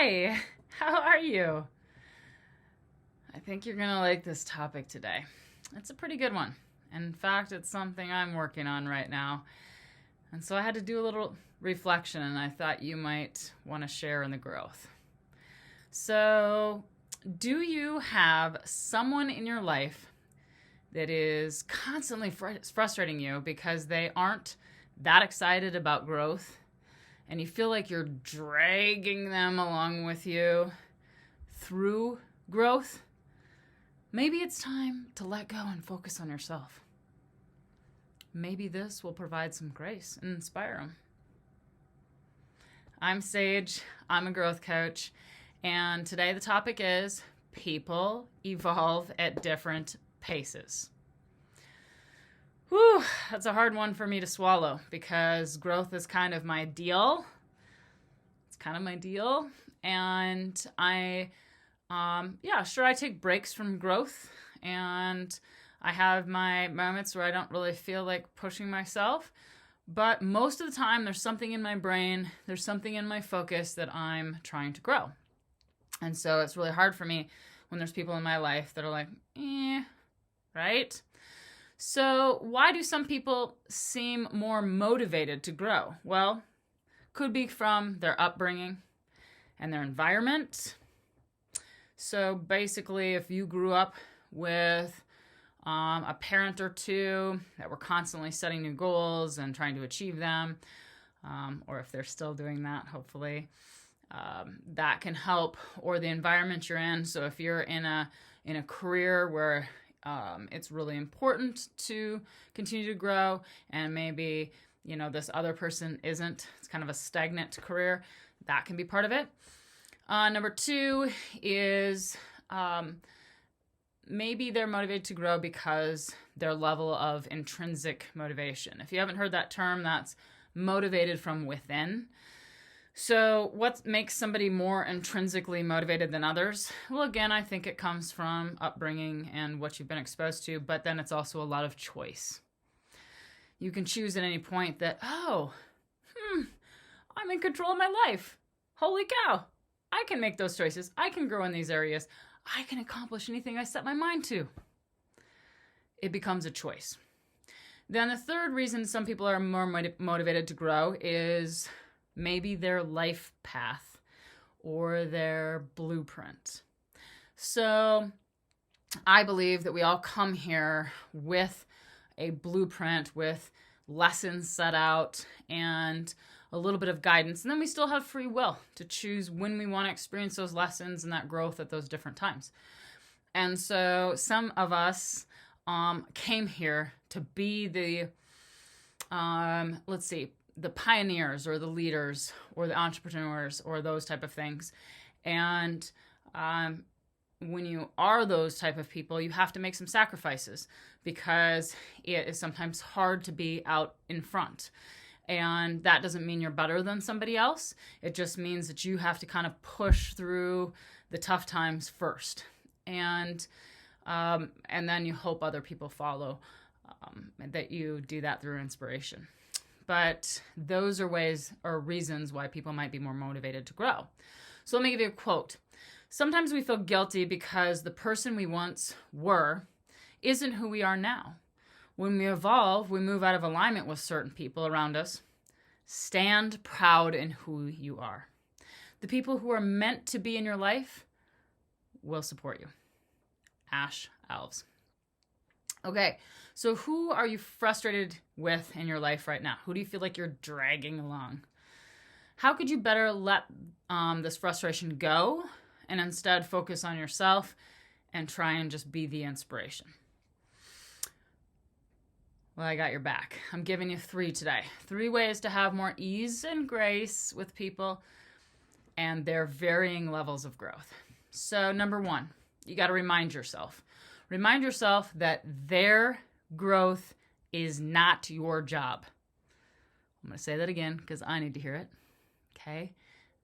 Hi, how are you? I think you're going to like this topic today. It's a pretty good one. In fact, it's something I'm working on right now. And so I had to do a little reflection, and I thought you might want to share in the growth. So, do you have someone in your life that is constantly frustrating you because they aren't that excited about growth, and you feel like you're dragging them along with you through growth? Maybe it's time to let go and focus on yourself. Maybe this will provide some grace and inspire them. I'm Sage. I'm a growth coach. And today the topic is people evolve at different paces. Whew, that's a hard one for me to swallow because growth is kind of my deal. It's kind of my deal. And I take breaks from growth, and I have my moments where I don't really feel like pushing myself. But most of the time, there's something in my brain, there's something in my focus that I'm trying to grow. And so it's really hard for me when there's people in my life that are like, right? So why do some people seem more motivated to grow? Well, could be from their upbringing and their environment. So basically, if you grew up with a parent or two that were constantly setting new goals and trying to achieve them, or if they're still doing that, hopefully, that can help. Or the environment you're in. So if you're in a career where it's really important to continue to grow, and maybe this other person isn't, it's kind of a stagnant career, that can be part of it. Number two is maybe they're motivated to grow because their level of intrinsic motivation. If you haven't heard that term, that's motivated from within. So what makes somebody more intrinsically motivated than others? Well, again, I think it comes from upbringing and what you've been exposed to, but then it's also a lot of choice. You can choose at any point that, I'm in control of my life. Holy cow. I can make those choices. I can grow in these areas. I can accomplish anything I set my mind to. It becomes a choice. Then the third reason some people are more motivated to grow is maybe their life path or their blueprint. So I believe that we all come here with a blueprint, with lessons set out and a little bit of guidance. And then we still have free will to choose when we want to experience those lessons and that growth at those different times. And so some of us came here to be the pioneers or the leaders or the entrepreneurs or those type of things. And when you are those type of people, you have to make some sacrifices because it is sometimes hard to be out in front. And that doesn't mean you're better than somebody else. It just means that you have to kind of push through the tough times first. And then you hope other people follow, that you do that through inspiration. But those are ways or reasons why people might be more motivated to grow. So let me give you a quote. Sometimes we feel guilty because the person we once were isn't who we are now. When we evolve, we move out of alignment with certain people around us. Stand proud in who you are. The people who are meant to be in your life will support you. Ash Alves. Okay, so who are you frustrated with in your life right now? Who do you feel like you're dragging along? How could you better let this frustration go and instead focus on yourself and try and just be the inspiration? Well, I got your back. I'm giving you 3 today. 3 ways to have more ease and grace with people and their varying levels of growth. So number 1, you got to remind yourself. Remind yourself that their growth is not your job. I'm going to say that again because I need to hear it. Okay?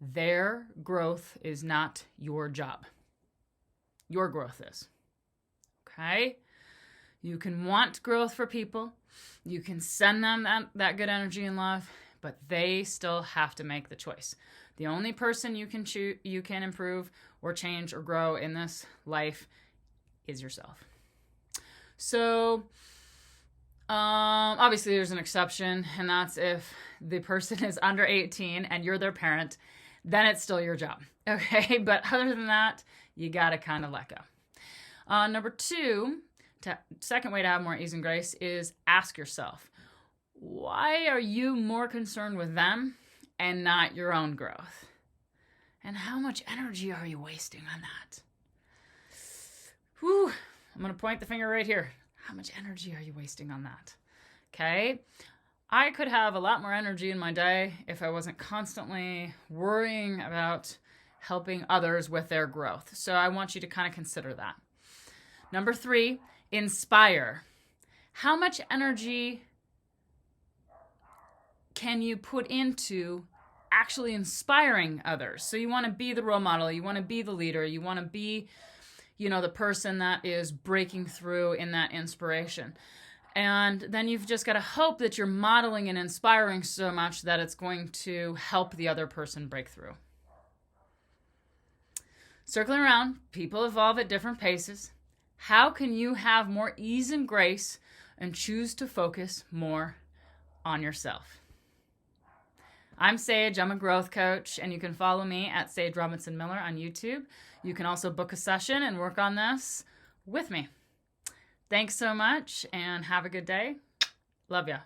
Their growth is not your job. Your growth is. Okay? You can want growth for people. You can send them that good energy and love, but they still have to make the choice. The only person you can improve or change or grow in this life is yourself. So obviously there's an exception, and that's if the person is under 18 and you're their parent, then it's still your job. Okay, but other than that, you gotta kind of let go. Number two, second way to have more ease and grace is ask yourself, why are you more concerned with them and not your own growth? And how much energy are you wasting on that? Whew, I'm going to point the finger right here. How much energy are you wasting on that? Okay? I could have a lot more energy in my day if I wasn't constantly worrying about helping others with their growth. So I want you to kind of consider that. Number three, inspire. How much energy can you put into actually inspiring others? So you want to be the role model, you want to be the leader, you want to be, the person that is breaking through in that inspiration. And then you've just got to hope that you're modeling and inspiring so much that it's going to help the other person break through. Circling around, people evolve at different paces. How can you have more ease and grace and choose to focus more on yourself? I'm Sage. I'm a growth coach, and you can follow me at Sage Robinson Miller on YouTube. You can also book a session and work on this with me. Thanks so much, and have a good day. Love ya.